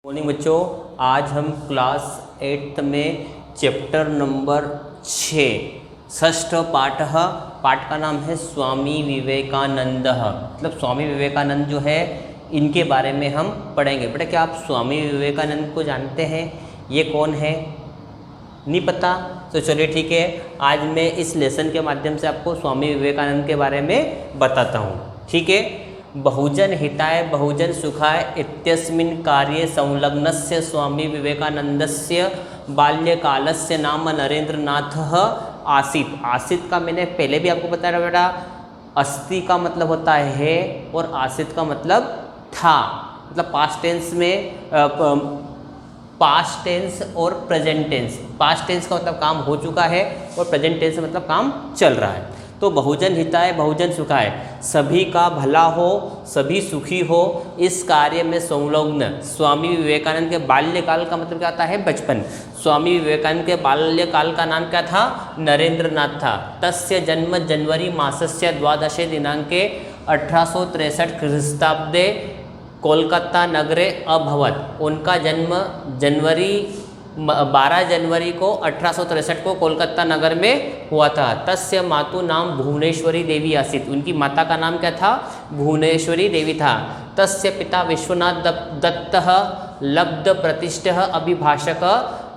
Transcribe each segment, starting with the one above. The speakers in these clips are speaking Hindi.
मॉर्निंग बच्चों, आज हम क्लास 8 में चैप्टर नंबर 6 षष्ठ पाठ का नाम है स्वामी विवेकानंद। मतलब स्वामी विवेकानंद जो है इनके बारे में हम पढ़ेंगे। बेटा क्या आप स्वामी विवेकानंद को जानते हैं? ये कौन है? नहीं पता? तो चलिए ठीक है, आज मैं इस लेसन के माध्यम से आपको स्वामी विवेकानंद के बारे में बताता हूँ। ठीक है। बहुजन हिताय बहुजन सुखाय इत्यस्मिन् कार्ये संलग्नस्य स्वामी विवेकानंदस्य बाल्यकालस्य नाम नरेंद्रनाथः आसीत्। आसीत् का मैंने पहले भी आपको बताया बेटा, अस्ति का मतलब होता है और आसीत् का मतलब था। मतलब पास्ट टेंस में पास्ट टेंस और प्रेजेंट टेंस। पास्ट टेंस का मतलब काम हो चुका है और प्रेजेंट टेंस का मतलब काम चल रहा है। तो बहुजन हिताय बहुजन सुखाय, सभी का भला हो, सभी सुखी हो, इस कार्य में संलग्न स्वामी विवेकानंद के बाल्यकाल का मतलब क्या होता है? बचपन। स्वामी विवेकानंद के बाल्यकाल का नाम क्या था? नरेंद्रनाथ था। तस्य जन्म जनवरी मासस्य 12 दिनांके 1863 ख्रीस्ताब्दे कोलकाता नगरे अभवत। उनका जन्म 12 जनवरी को 1863 को कोलकाता नगर में हुआ था। तस्य मातु नाम भुवनेश्वरी देवी आसीत्। उनकी माता का नाम क्या था? भुवनेश्वरी देवी था। तस्य पिता विश्वनाथ दत्तः लब्ध प्रतिष्ठः अभिभाषक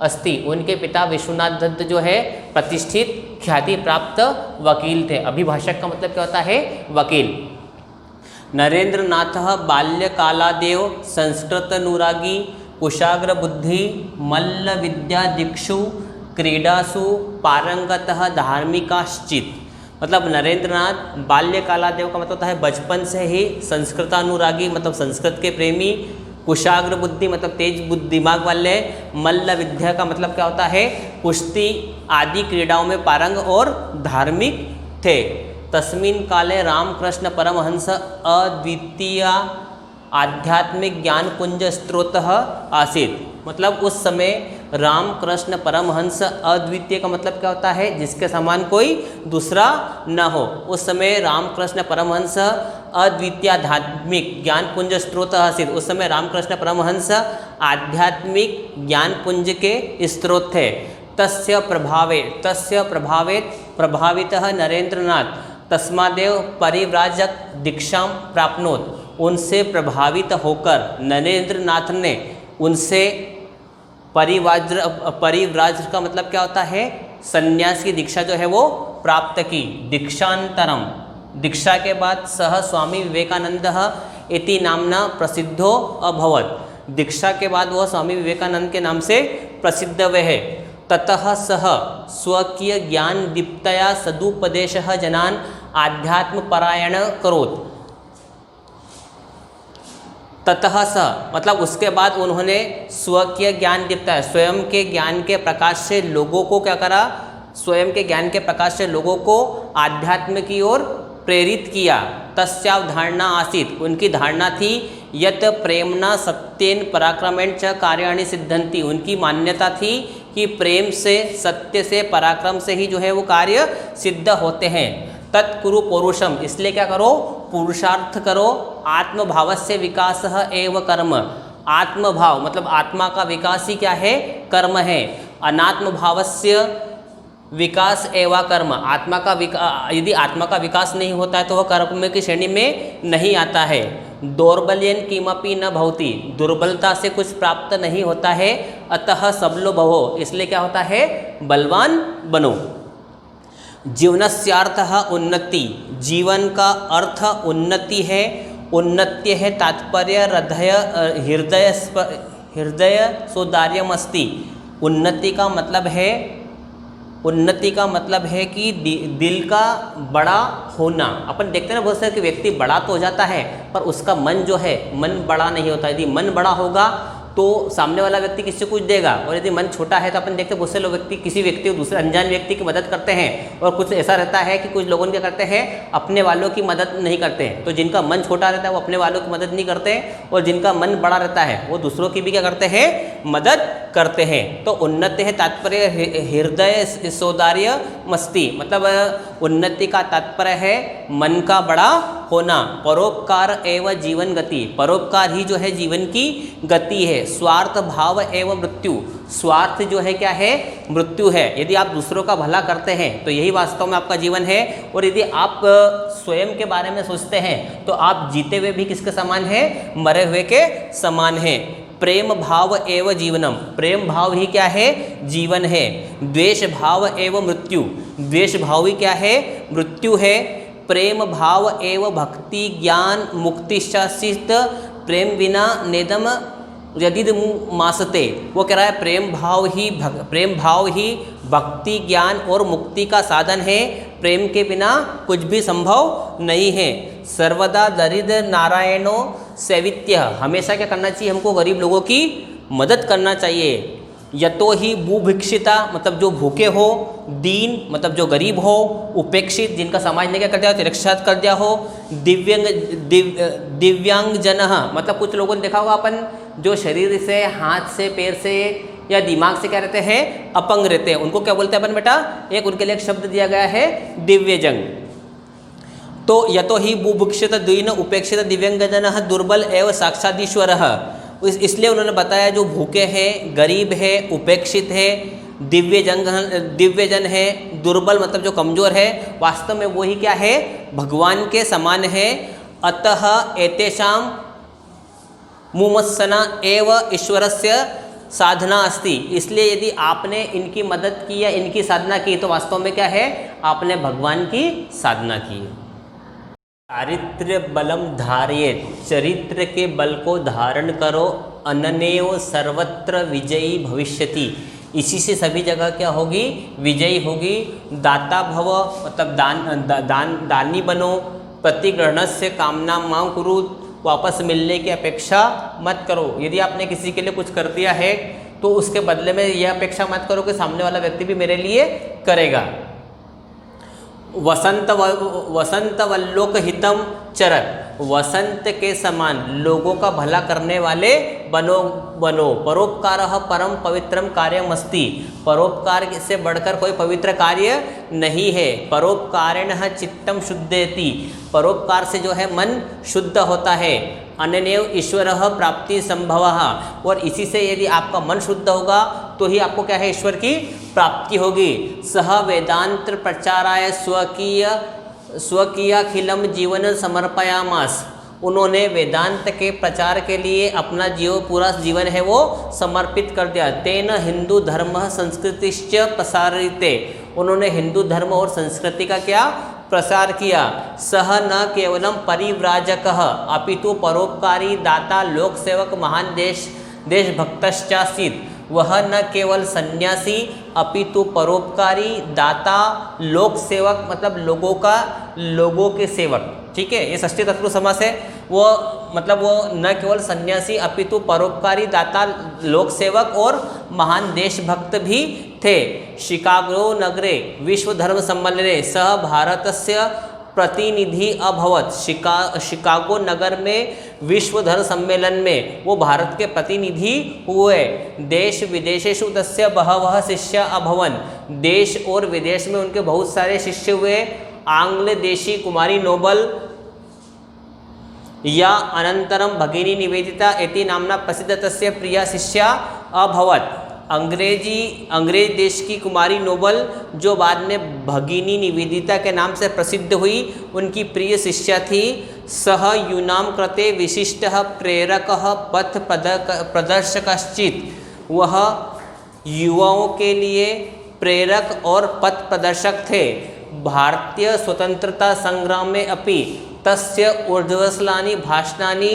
अस्ति। उनके पिता विश्वनाथ दत्त जो है प्रतिष्ठित ख्याति प्राप्त वकील थे। अभिभाषक का मतलब क्या होता है? वकील। नरेंद्रनाथः बाल्यकालादेव संस्कृतनुरागी कुशाग्र बुद्धि मल्ल विद्या दीक्षु क्रीडासु पारंगतः धार्मिकाश्चित। मतलब नरेंद्रनाथ बाल्यकालादेव का मतलब होता है बचपन से ही संस्कृतानुरागी मतलब संस्कृत के प्रेमी, कुशाग्र बुद्धि मतलब तेज दिमाग वाले, मल्ल विद्या का मतलब क्या होता है? कुश्ती आदि क्रीडाओं में पारंग और धार्मिक थे। तस्मिन् काले रामकृष्ण परमहंस अद्वितीय आध्यात्मिक ज्ञान पुंज स्रोतः आसीत्। मतलब उस समय रामकृष्ण परमहंस, अद्वितीय का मतलब क्या होता है? जिसके समान कोई दूसरा न हो। उस समय रामकृष्ण परमहंस अद्वितीय आध्यात्मिक ज्ञान पुंज स्रोत आसीत्। उस समय रामकृष्ण परमहंस आध्यात्मिक ज्ञान पुंज के स्रोत थे। तस्य प्रभावे प्रभावितः नरेंद्रनाथ तस्मादेव परिव्राजक दीक्षां प्राप्नोत। उनसे प्रभावित होकर नरेंद्रनाथ ने उनसे परिव्राज का मतलब क्या होता है? संन्यास की दीक्षा जो है वो प्राप्त की। दीक्षांतरम, दीक्षा के बाद सह स्वामी विवेकानंदः इति नामना प्रसिद्धो अभवत। दीक्षा के बाद वह स्वामी विवेकानंद के नाम से प्रसिद्ध हुए है। ततः सह स्वकीय ज्ञान दीप्तया सदुपदेशः जनान् आध्यात्म परायण करोत्। ततः स मतलब उसके बाद उन्होंने स्वकीय ज्ञान दीप्ता, स्वयं के ज्ञान के प्रकाश से लोगों को क्या करा? स्वयं के ज्ञान के प्रकाश से लोगों को आध्यात्म की ओर प्रेरित किया। तस्यावधारणा आसीत्। उनकी धारणा थी यत प्रेमणा सत्येन पराक्रमेण च कार्याणि सिद्धन्ति। उनकी मान्यता थी कि प्रेम से, सत्य से, पराक्रम से ही जो है वो कार्य सिद्ध होते हैं। तत्कुरु पौरुषम, इसलिए क्या करो? पुरुषार्थ करो। आत्मभावस्य विकासः एव कर्म। आत्मभाव मतलब आत्मा का विकास ही क्या है? कर्म है। अनात्मभावस्य विकास एवं कर्म। आत्मा का यदि आत्मा का विकास नहीं होता है तो वह कर्म की श्रेणी में नहीं आता है। दौर्बल्यन किमपि न भवति। दुर्बलता से कुछ प्राप्त नहीं होता है। अतः सबलो भवो, इसलिए क्या होता है? बलवान बनो। जीवनस्यार्थः उन्नति, जीवन का अर्थ उन्नति है। उन्नत्य है तात्पर्य हृदय सौदार्यमस्ति। उन्नति का मतलब है कि दिल का बड़ा होना। अपन देखते हैं ना बहुत सारे व्यक्ति बड़ा तो हो जाता है पर उसका मन जो है मन बड़ा नहीं होता। यदि मन बड़ा होगा तो सामने वाला व्यक्ति किसी को कुछ देगा, और यदि मन छोटा है तो अपन देखते हैं बहुत से लोग किसी व्यक्ति को दूसरे अनजान व्यक्ति की मदद करते हैं। और कुछ ऐसा रहता है कि कुछ लोगों क्या करते हैं? अपने वालों की मदद नहीं करते हैं। तो जिनका मन छोटा रहता है वो अपने वालों की मदद नहीं करते हैं, और जिनका मन बड़ा रहता है वो दूसरों की भी क्या करते हैं? मदद करते हैं। तो उन्नति है तात्पर्य हृदय सौदार्य मस्ती। मतलब उन्नति का तात्पर्य है मन का बड़ा होना। परोपकार एवं जीवन गति, परोपकार ही जो है जीवन की गति है। स्वार्थ भाव एवं मृत्यु, स्वार्थ जो है क्या है, मृत्यु है। यदि आप दूसरों का भला करते हैं तो यही वास्तव में आपका जीवन है, और यदि आप स्वयं के बारे में सोचते हैं तो आप जीते हुए भी किसके समान है, मरे हुए के समान है। प्रेम भाव एवं जीवनम, प्रेम भाव ही क्या है, जीवन है। द्वेष भाव एवं मृत्यु, द्वेष भाव ही क्या है, मृत्यु है। प्रेम भाव एवं भक्ति ज्ञान मुक्तिश्चित, प्रेम बिना नेदम यदि मासते, वो कह रहा है प्रेम भाव ही भक्ति ज्ञान और मुक्ति का साधन है। प्रेम के बिना कुछ भी संभव नहीं है। सर्वदा दरिद्र नारायणों सेवित्य, हमेशा क्या करना चाहिए, हमको गरीब लोगों की मदद करना चाहिए। यतो ही बुभिक्षिता, मतलब जो भूखे हो, दीन मतलब जो गरीब हो, उपेक्षित जिनका समाज ने क्या कर दिया, तिरस्कार कर दिया हो, दिव्यांग जन, मतलब कुछ लोगों ने देखा होगा अपन जो शरीर से, हाथ से, पैर से या दिमाग से क्या रहते हैं, अपंग रहते हैं, उनको क्या बोलते हैं अपन बेटा, एक उनके लिए एक शब्द दिया गया है दिव्यजंग। तो यतो ही बुभुक्षित द्वीन उपेक्षित दिव्यांगजन दुर्बल एवं साक्षादीश्वर, इसलिए उन्होंने बताया जो भूखे हैं, गरीब है, उपेक्षित है, दिव्यजन है, दुर्बल मतलब जो कमजोर है, वास्तव में वही क्या है, भगवान के समान है। अतः एतेषां मुमस्सना एव ईश्वरस्य साधना अस्ति, इसलिए यदि आपने इनकी मदद की या इनकी साधना की तो वास्तव में क्या है, आपने भगवान की साधना की। चारित्र बलम धारयेत, चरित्र के बल को धारण करो, अनन्यो सर्वत्र विजयी भविष्यति, इसी से सभी जगह क्या होगी, विजयी होगी। दाता भव मतलब दानी बनो, प्रतिग्रहण से कामना मां कुरु, वापस मिलने की अपेक्षा मत करो। यदि आपने किसी के लिए कुछ कर दिया है तो उसके बदले में यह अपेक्षा मत करो कि सामने वाला व्यक्ति भी मेरे लिए करेगा। वसंत वल्लोक हितम चरत, वसंत के समान लोगों का भला करने वाले बनो। परोपकार परम पवित्रम कार्यमस्ति, परोपकार से बढ़कर कोई पवित्र कार्य नहीं है। परोपकारेण चित्तम शुद्धेति, परोपकार से जो है मन शुद्ध होता है। अनन्यव ईश्वर प्राप्ति संभव, और इसी से यदि आपका मन शुद्ध होगा तो ही आपको क्या है, ईश्वर की प्राप्ति होगी। सह वेदांत प्रचाराय स्वकीयाखिलम जीवन समर्पयामास, उन्होंने वेदांत के प्रचार के लिए अपना पूरा जीवन है वो समर्पित कर दिया। तेन हिंदू धर्म संस्कृतिश्च प्रसारिते, उन्होंने हिंदू धर्म और संस्कृति का क्या प्रसार किया। सह न केवलम परिव्राजक अपितु परोपकारी दाता लोक सेवक महान देशभक्तश्चासीत्, वह न केवल सन्यासी अपितु परोपकारी दाता लोक सेवक मतलब लोगों के सेवक, ठीक है, ये षष्ठी तत्पुरुष समास है। वो मतलब वो न केवल सन्यासी अपितु परोपकारी दाता लोक सेवक और महान देशभक्त भी थे। शिकागो नगरे विश्व धर्म सम्मेलने सह भारतस्य प्रतिनिधि अभवत, शिकागो नगर में विश्व धर्म सम्मेलन में वो भारत के प्रतिनिधि हुए। देश विदेशेषु तस्य बहवः शिष्य अभवन, देश और विदेश में उनके बहुत सारे शिष्य हुए। आंग्ल देशी कुमारी नोबल या अनंतरम भगिनी निवेदिता इति नामना प्रसिद्ध तस्य प्रिया शिष्या अभवत, अंग्रेज देश की कुमारी नोबल जो बाद में भगिनी निवेदिता के नाम से प्रसिद्ध हुई, उनकी प्रिय शिष्या थी। सह यूनाम कृते विशिष्ट प्रेरक पथ प्रदर्शकश्चित, वह युवाओं के लिए प्रेरक और पथ प्रदर्शक थे। भारतीय स्वतंत्रता संग्राम में अपि तस्य ऊर्ध्वश्लानि भाषणानि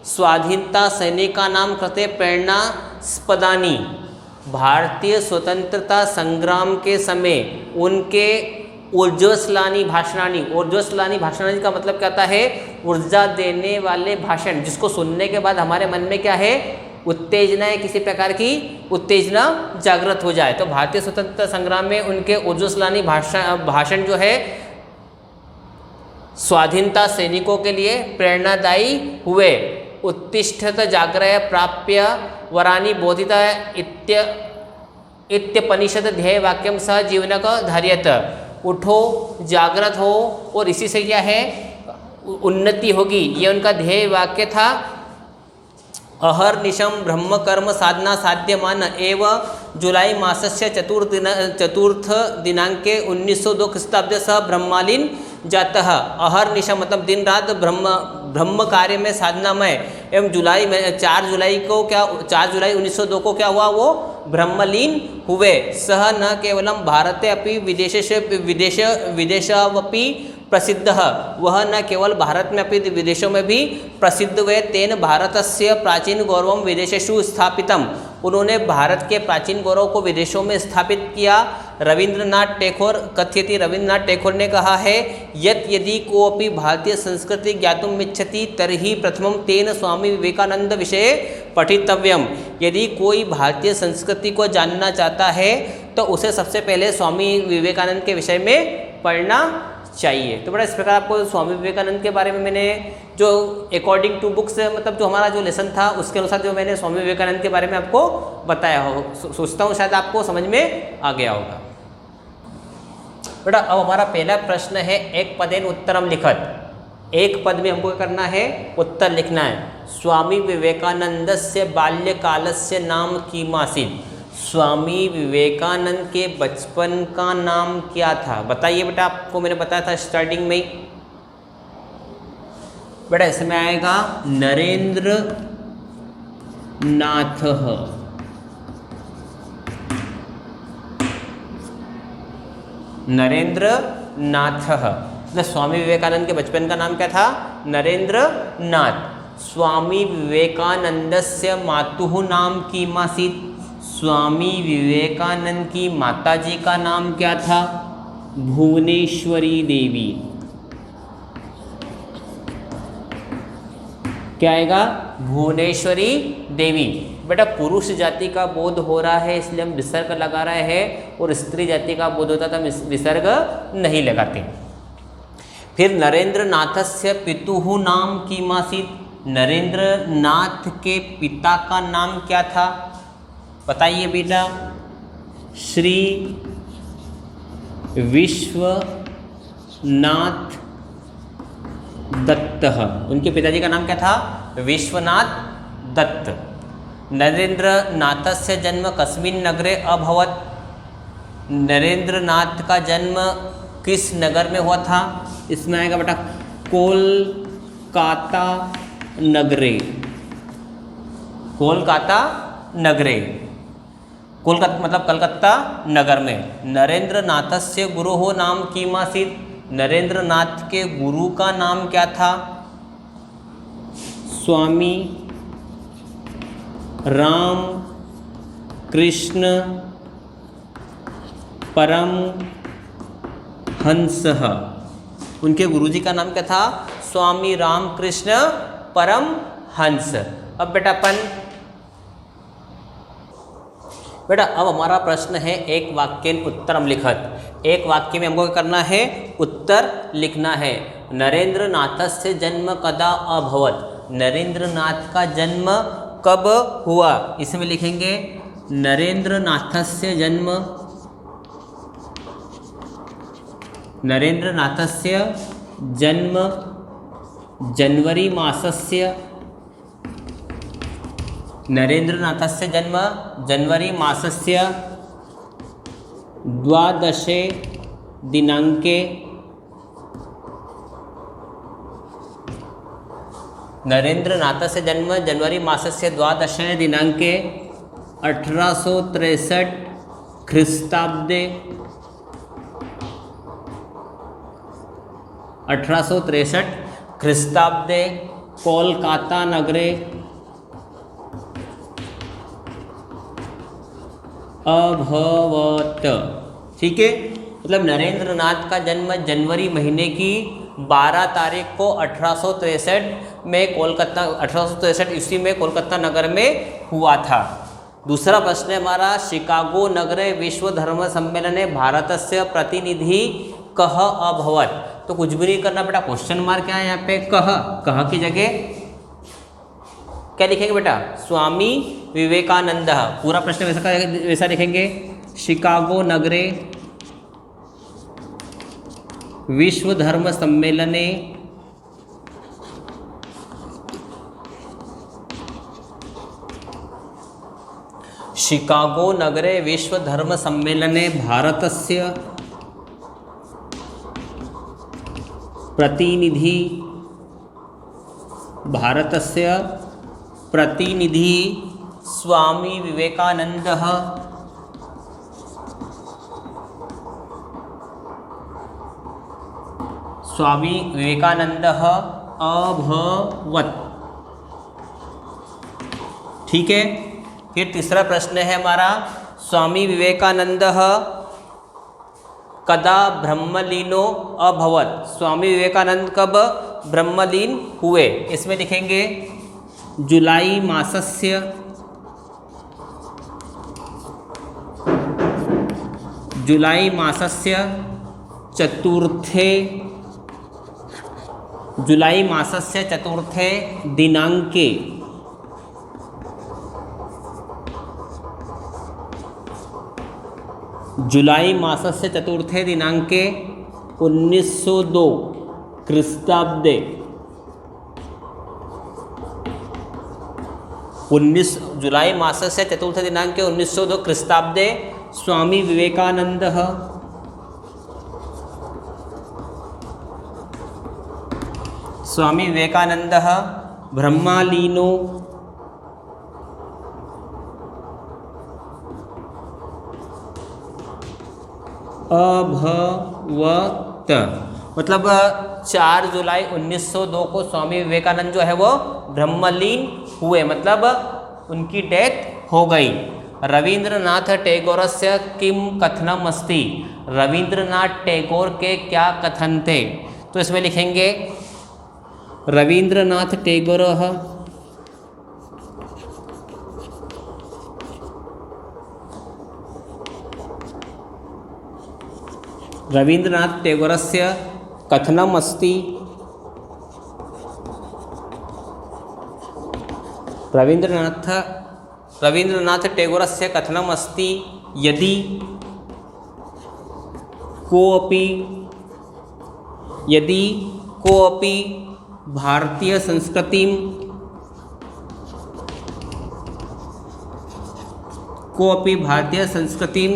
स्वाधीनता सैनिकानां कृते प्रेरणास्पदानि, भारतीय स्वतंत्रता संग्राम के समय उनके ऊर्ध्वश्लानि भाषणानि, ऊर्ध्वश्लानि भाषणानि का मतलब क्या होता है, ऊर्जा देने वाले भाषण, जिसको सुनने के बाद हमारे मन में क्या है, उत्तेजना या किसी प्रकार की उत्तेजना जागृत हो जाए। तो भारतीय स्वतंत्रता संग्राम में उनके ऊर्ध्वश्लानि भाषण जो है स्वाधीनता सैनिकों के लिए प्रेरणादायी हुए। उत्तिष्ठत जाग्रय प्राप्य वरानी बोधिता इत्यपनिषद ध्येय वाक्यम सह जीवन का धार्यत, उठो जागृत हो, और इसी से क्या है उन्नति होगी, ये उनका ध्येय वाक्य था। अहर्निशं ब्रह्म कर्म साधना साध्यमान एव जुलाई मासस्य चतुर्थ दिनांके 1902 ख्रीष्टाब्दे सह ब्रह्मालीन जातः। अहर्निशं मतलब दिन रात ब्रह्म कार्य में साधनामय एवं 4 जुलाई 1902 को क्या हुआ, वो ब्रह्मलीन हुए। सह न केवलं भारते अपि विदेशावपि प्रसिद्ध, वह न केवल भारत में अपनी विदेशों में भी प्रसिद्ध हुए। तेन भारतस्य प्राचीन गौरवं विदेशेषु स्थापितम, उन्होंने भारत के प्राचीन गौरव को विदेशों में स्थापित किया। रविंद्रनाथ टैगोर कथयति, रविंद्रनाथ टैगोर ने कहा है, यत् यदि कोऽपि भारतीय संस्कृति ज्ञातुम् इच्छति तर्हि प्रथमं तेन स्वामी विवेकानंद विषये पठितव्यम। यदि कोई भारतीय संस्कृति को जानना चाहता है तो उसे सबसे पहले स्वामी विवेकानंद के विषय में पढ़ना चाहिए। तो बड़ा इस प्रकार आपको स्वामी विवेकानंद के बारे में मैंने जो अकॉर्डिंग टू बुक्स मतलब जो हमारा जो लेसन था उसके अनुसार जो मैंने स्वामी विवेकानंद के बारे में आपको बताया हो, सोचता हूँ शायद आपको समझ में आ गया होगा। बेटा अब हमारा पहला प्रश्न है, एक पदेन उत्तरम लिखत। एक पद में हमको करना है, उत्तर लिखना है। स्वामी विवेकानंदस्य बाल्यकालस्य नाम किमासीत्, स्वामी विवेकानंद के बचपन का नाम क्या था? बताइए बेटा, आपको मैंने बताया था स्टार्टिंग में ही। बेटा इसमें आएगा नरेंद्र नाथ। नरेंद्र नाथ मतलब स्वामी विवेकानंद के बचपन का नाम क्या था? नरेंद्र नाथ। स्वामी विवेकानंदस्य मातुः नाम किमासीत्, स्वामी विवेकानंद की माताजी का नाम क्या था? भुवनेश्वरी देवी। क्या आएगा? भुवनेश्वरी देवी। बेटा पुरुष जाति का बोध हो रहा है इसलिए हम विसर्ग लगा रहे हैं, और स्त्री जाति का बोध होता तो हम विसर्ग नहीं लगाते। फिर नरेंद्र नाथस्य पितुः नाम किमासीत्, नरेंद्र नाथ के पिता का नाम क्या था? बताइए बेटा। श्री विश्वनाथ दत्त, उनके पिताजी का नाम क्या था? विश्वनाथ दत्त। नरेंद्र नाथस्य जन्म कस्मिन् नगरे अभवत्, नरेंद्र नाथ का जन्म किस नगर में हुआ था? इसमें आएगा बेटा कोलकाता नगरे। कोलकाता नगरे, कोलकाता मतलब कलकत्ता नगर में। नरेंद्र नाथस्य गुरुः नाम किमासीत्, नरेंद्र नाथ के गुरु का नाम क्या था? स्वामी राम कृष्ण परम हंस। उनके गुरुजी का नाम क्या था? स्वामी राम कृष्ण परम हंस। अब बेटा अब हमारा प्रश्न है, एक वाक्य उत्तरम लिखत। एक वाक्य में हमको करना है, उत्तर लिखना है। नरेंद्र नाथस्य जन्म कदा अभवत, नरेंद्र नाथ का जन्म कब हुआ? इसमें लिखेंगे नरेंद्र नाथस्य जन्म, नरेंद्र नाथस्य जन्म जनवरी मासस्य, नरेंद्रनाथस्य जन्म जनवरी मासस्य 12 दिनांके, नरेंद्रनाथस्य जन्म जनवरी मासस्य 12 दिनांके 1863 ख्रीष्टाब्दे, 1863 ख्रीष्टाब्दे कोलकाता नगरे अभवत। ठीक है, मतलब नरेंद्रनाथ का जन्म जनवरी महीने की 12 तारीख को 1863 में कोलकाता 1863 ईस्वी में कोलकाता नगर में हुआ था। दूसरा प्रश्न है हमारा, शिकागो नगरे विश्व धर्म सम्मेलने भारतस्य प्रतिनिधि कह अभवत। तो कुछ भी नहीं करना बेटा, क्वेश्चन मार्क क्या है यहाँ पे? कह की जगह क्या लिखेंगे बेटा? स्वामी विवेकानंद। पूरा प्रश्न वैसा लिखेंगे, शिकागो नगरे विश्व धर्म सम्मेलने शिकागो नगरे विश्वधर्मसम्मेलने भारतस्य प्रतिनिधि स्वामी विवेकानन्दः अभवत्। ठीक है। फिर तीसरा प्रश्न है हमारा, स्वामी विवेकानन्दः कदा ब्रह्मलीनो अभवत्। स्वामी विवेकानंद कब ब्रह्मलीन हुए? इसमें लिखेंगे जुलाई मासस्य चतुर्थे दिनांके जुलाई मासस्य चतुर्थे दिनांके 1902 ख्रीष्टाब्दे 19 जुलाई मासस्य चतुर्थे दिनांके 1902 ख्रीष्टाब्दे स्वामी विवेकानन्दः ब्रह्मलीनो अभवत। मतलब 4 जुलाई 1902 को स्वामी विवेकानंद जो है वो ब्रह्मलीन हुए, मतलब उनकी डेथ हो गई। रवींद्रनाथ टैगोरस्य किम कथनम अस्ति। रवींद्रनाथ टैगोर के क्या कथन थे? तो इसमें लिखेंगे रवींद्रनाथ टैगोरः रवींद्रनाथ टैगोरस्य कथनम अस्ति रवींद्रनाथ टैगोरस्य कथनम अस्ति यदि कोऽपि भारतीय संस्कृतिं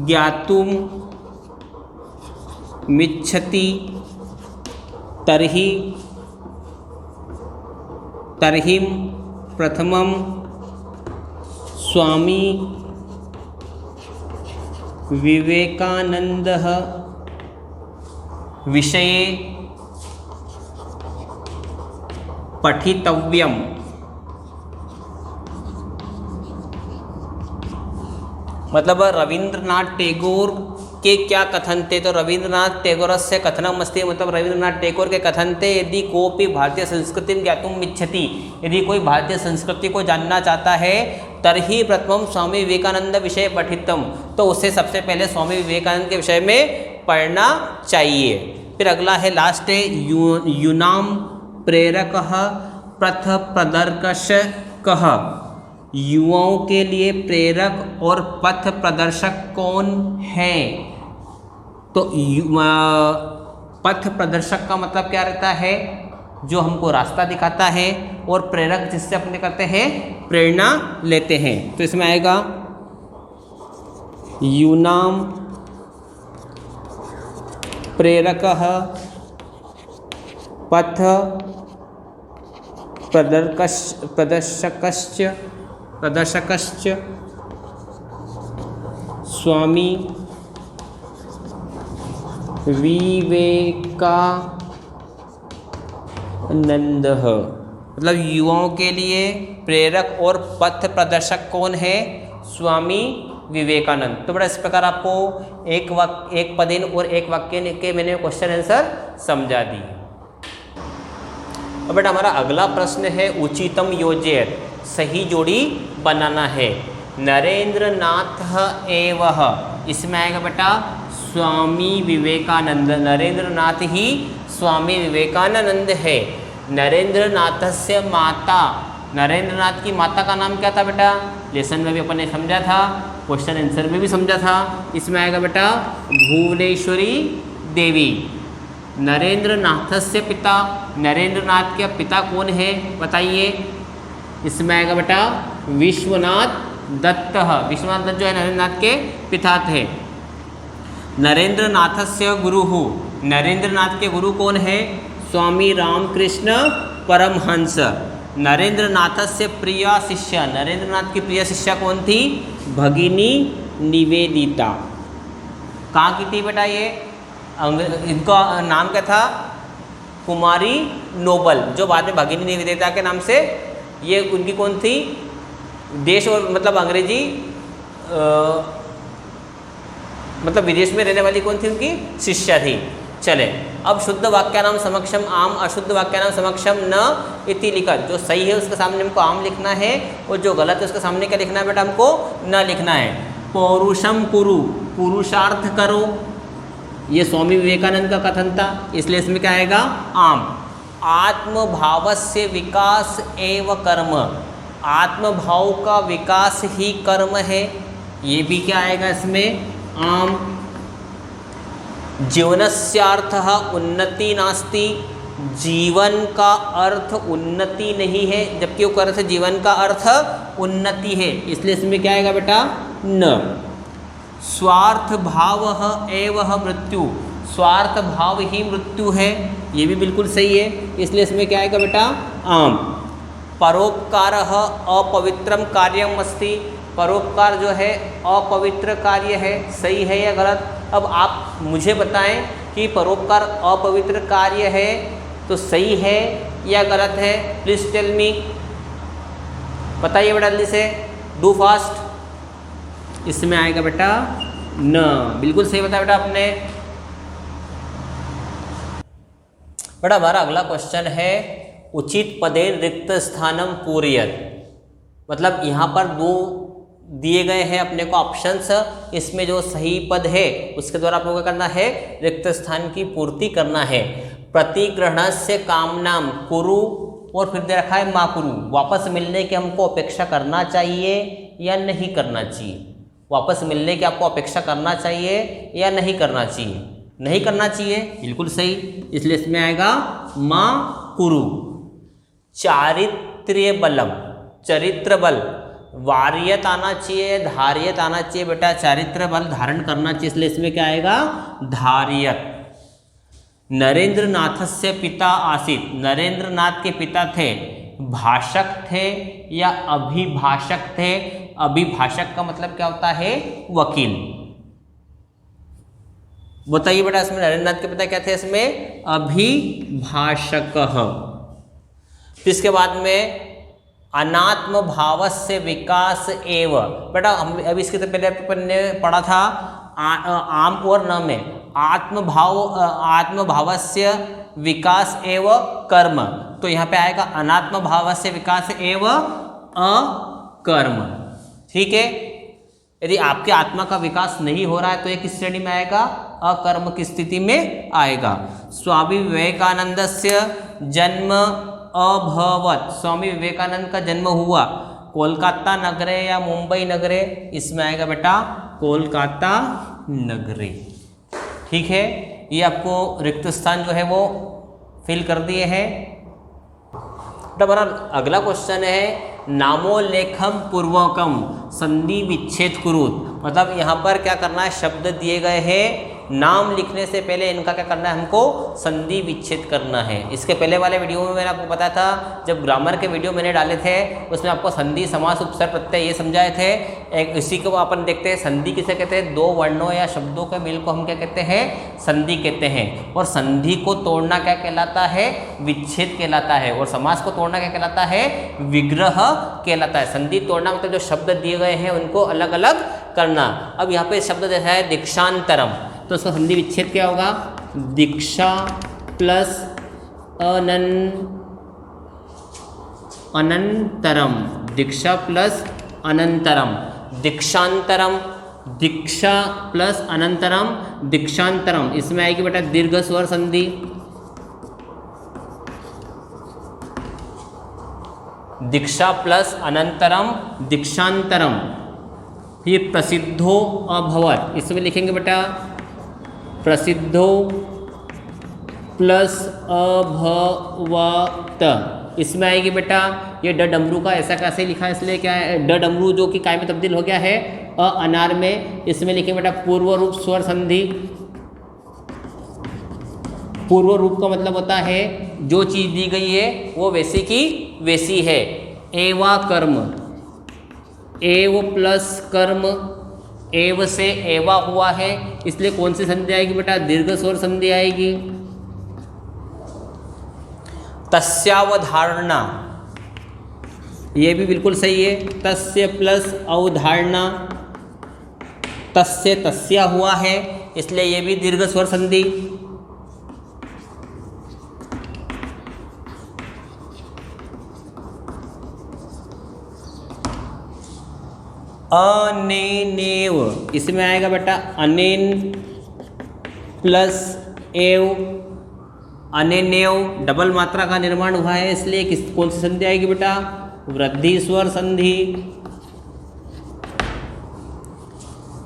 ज्ञातुम् मिच्छति तर्हि प्रथमं स्वामी विवेकानन्दः विषये पठितव्यम्। मतलब रवींद्रनाथ टैगोर के क्या कथन थे? तो रवींद्रनाथ टैगोर से कथनम अस्ति, मतलब रवींद्रनाथ टैगोर के कथन थे यदि कोऽपि भारतीय संस्कृति ज्ञातुम् इच्छति, यदि कोई भारतीय संस्कृति को जानना चाहता है, तर्हि प्रथमं स्वामी विवेकानंद विषय पठितम, तो उसे सबसे पहले स्वामी विवेकानंद के विषय में पढ़ना चाहिए। फिर अगला है, लास्ट है, यूनाम प्रेरकः पथ प्रदर्शकः। युवाओं के लिए प्रेरक और पथ प्रदर्शक कौन है? तो पथ प्रदर्शक का मतलब क्या रहता है? जो हमको रास्ता दिखाता है, और प्रेरक जिससे अपने करते हैं प्रेरणा लेते हैं। तो इसमें आएगा यूनाम प्रेरकः पथ प्रदर्शकश्च स्वामी विवेकानंदः। मतलब युवाओं के लिए प्रेरक और पथ प्रदर्शक कौन है? स्वामी विवेकानंद। तो बड़ा इस प्रकार आपको एक पदेन और एक वाक्य के मैंने क्वेश्चन आंसर समझा दी। अब बेटा हमारा अगला प्रश्न है, उचितम योजयत, सही जोड़ी बनाना है। नरेंद्रनाथ एवः, इसमें आएगा बेटा स्वामी विवेकानंद। नरेंद्रनाथ ही स्वामी विवेकानंद है। नरेंद्रनाथस्य माता, नरेंद्रनाथ की माता का नाम क्या था बेटा? लेसन में भी अपन ने समझा था, क्वेश्चन आंसर में भी समझा था। इसमें आएगा बेटा भुवनेश्वरी देवी। नरेंद्रनाथस्य पिता, नरेंद्रनाथ के पिता कौन है बताइए? इसमें आएगा बेटा विश्वनाथ दत्तः, विश्वनाथ दत्त जो है नरेंद्र नाथ के पिता थे। नरेंद्र नाथस्य गुरुः, नरेंद्र नाथ के गुरु कौन है? स्वामी रामकृष्ण परमहंस। नरेंद्र नाथस्य प्रिया शिष्या, नरेंद्र नाथ की प्रिय शिष्या कौन थी? भगिनी निवेदिता। कहाँ की थी बेटा ये? इनका नाम क्या था? कुमारी नोबल, जो बाद में भगिनी निवेदिता के नाम से, ये उनकी कौन थी? देश और मतलब अंग्रेजी मतलब विदेश में रहने वाली कौन थी? उनकी शिष्या थी। चले, अब शुद्ध वाक्यानाम समक्षम आम, अशुद्ध वाक्यानाम समक्षम न इति लिखा। जो सही है उसके सामने हमको आम लिखना है, और जो गलत है उसके सामने क्या लिखना है बेटा? हमको न लिखना है। पौरुषम कुरु, पुरुषार्थ करो, ये स्वामी विवेकानंद का कथन था, इसलिए इसमें क्या आएगा? आम। आत्मभावस्य विकास एव कर्म, आत्मभाव का विकास ही कर्म है, ये भी क्या आएगा इसमें? आम। जीवनस्यार्थः उन्नति नास्ति, जीवन का अर्थ उन्नति नहीं है, जबकि वो अर्थ जीवन का अर्थ उन्नति है, इसलिए इसमें क्या आएगा बेटा? न। स्वार्थ भावः एवः मृत्यु, स्वार्थ भाव ही मृत्यु है, ये भी बिल्कुल सही है, इसलिए इसमें क्या आएगा बेटा? आम। परोपकारः अपवित्रम कार्यम अस्ति, परोपकार जो है अपवित्र कार्य है, सही है या गलत? अब आप मुझे बताएं कि परोपकार अपवित्र कार्य है तो सही है या गलत है? प्लीज टेल मी, बताइए बेटा जल्दी से, डू फास्ट। इसमें आएगा बेटा न, बिल्कुल सही बताया बेटा आपने। बेटा हमारा अगला क्वेश्चन है उचित पदे रिक्त स्थानम पूरयत, मतलब यहाँ पर दो दिए गए हैं अपने को ऑप्शंस, इसमें जो सही पद है उसके द्वारा आपको क्या करना है? रिक्त स्थान की पूर्ति करना है। प्रतिग्रहणस्य कामनाम कुरु, और फिर दे रखा है मा कुरु, वापस मिलने की हमको अपेक्षा करना चाहिए या नहीं करना चाहिए? वापस मिलने की आपको अपेक्षा करना चाहिए या नहीं करना चाहिए? नहीं करना चाहिए, बिल्कुल सही, इसलिए इसमें आएगा मा कुरु। चारित्र्य बलम, चरित्र बल, वार्यत आना चाहिए, धार्यत आना चाहिए बेटा, चारित्र बल धारण करना चाहिए, इसलिए इसमें क्या आएगा? धार्यत। नरेंद्र नाथस्य पिता आसीत, नरेंद्र नाथ के पिता थे, भाषक थे या अभिभाषक थे? अभिभाषक का मतलब क्या होता है? वकील। बताइए बेटा इसमें नरेंद्र नाथ के पिता क्या थे? इसमें अभिभाषक। फिर इसके बाद में अनात्म भावस्य विकास एव, बेटा हम अभी इसके पहले अपन ने पढ़ा था आम और न में, आत्मभावस्य विकास एव कर्म, तो यहाँ पे आएगा अनात्म भावस्य विकास एव अकर्म। ठीक है, यदि आपके आत्मा का विकास नहीं हो रहा है तो ये किस श्रेणी में आएगा? अकर्म की स्थिति में आएगा। स्वामी विवेकानंदस्य जन्म अभवत, स्वामी विवेकानंद का जन्म हुआ कोलकाता नगरे या मुंबई नगरे? इसमें आएगा बेटा कोलकाता नगरे। ठीक है, ये आपको रिक्त स्थान जो है वो फिल कर दिए हैं। तो हमारा अगला क्वेश्चन है नामोल्लेखम पूर्वकम संधि विच्छेद कुरुत, मतलब यहाँ पर क्या करना है? शब्द दिए गए हैं, नाम लिखने से पहले इनका क्या करना है? हमको संधि विच्छेद करना है। इसके पहले वाले वीडियो में मैंने आपको बताया था, जब ग्रामर के वीडियो मैंने डाले थे उसमें आपको संधि समास उपसर्ग प्रत्यय ये समझाए थे। एक इसी को अपन देखते हैं, संधि किसे कहते हैं? दो वर्णों या शब्दों के मेल को हम क्या कहते हैं? संधि कहते हैं। और संधि को तोड़ना क्या कहलाता है? विच्छेद कहलाता है। और समास को तोड़ना क्या कहलाता है? विग्रह कहलाता है। संधि तोड़ना मतलब जो शब्द दिए गए हैं उनको अलग अलग करना। अब यहाँ पे शब्द देखा है दीक्षांतरम, तो उसका संधि विच्छेद क्या होगा? दीक्षा प्लस अनंतरम, दीक्षा प्लस अनंतरम, दीक्षांतरम, दीक्षा प्लस अनंतरम, दीक्षांतरम। इसमें आएगी बेटा दीर्घ स्वर संधि, दीक्षा प्लस अनंतरम, दीक्षांतरम। फिर प्रसिद्धो अभवत, इसमें लिखेंगे बेटा प्रसिद्धो प्लस अभवत, इसमें आएगी बेटा ये ड डमरू का ऐसा कैसे लिखा है, इसलिए क्या है ड डमरू जो कि काय में तब्दील हो गया है अनार में। इसमें लिखेंगे बेटा पूर्व रूप स्वर संधि। पूर्व रूप का मतलब होता है जो चीज दी गई है वो वैसी की वैसी है। एवा कर्म, एव प्लस कर्म, एव से एवा हुआ है, इसलिए कौन सी संधि आएगी बेटा, दीर्घ स्वर संधि आएगी। तस्यावधारणा, ये भी बिल्कुल सही है। तस्य प्लस अवधारणा, तस्य तस्या हुआ है, इसलिए ये भी दीर्घ स्वर संधि। अनेनेव, इसमें आएगा बेटा अनेन प्लस एव, अनेनेव डबल मात्रा का निर्माण हुआ है, इसलिए कौन सी संधि आएगी बेटा, वृद्धि स्वर संधि।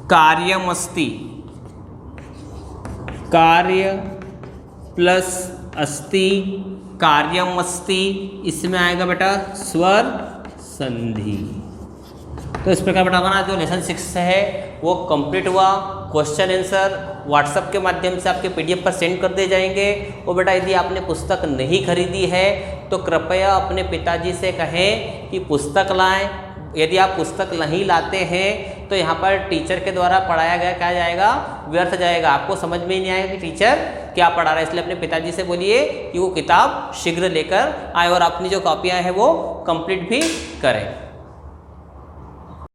कार्यमस्ति, कार्य प्लस अस्ति, कार्यमस्ति, इसमें आएगा बेटा स्वर संधि। तो इस प्रकार बेटा हमारा जो लेसन 6 है वो कंप्लीट हुआ। क्वेश्चन आंसर व्हाट्सएप के माध्यम से आपके पीडीएफ पर सेंड कर दिए जाएंगे। और बेटा यदि आपने पुस्तक नहीं खरीदी है तो कृपया अपने पिताजी से कहें कि पुस्तक लाएं। यदि आप पुस्तक नहीं लाते हैं तो यहाँ पर टीचर के द्वारा पढ़ाया गया क्या जाएगा, व्यर्थ जाएगा। आपको समझ में ही नहीं आएगा कि टीचर क्या पढ़ा रहा है। इसलिए अपने पिताजी से बोलिए कि वो किताब शीघ्र लेकर आए और अपनी जो कॉपियाँ हैं वो कंप्लीट भी करें।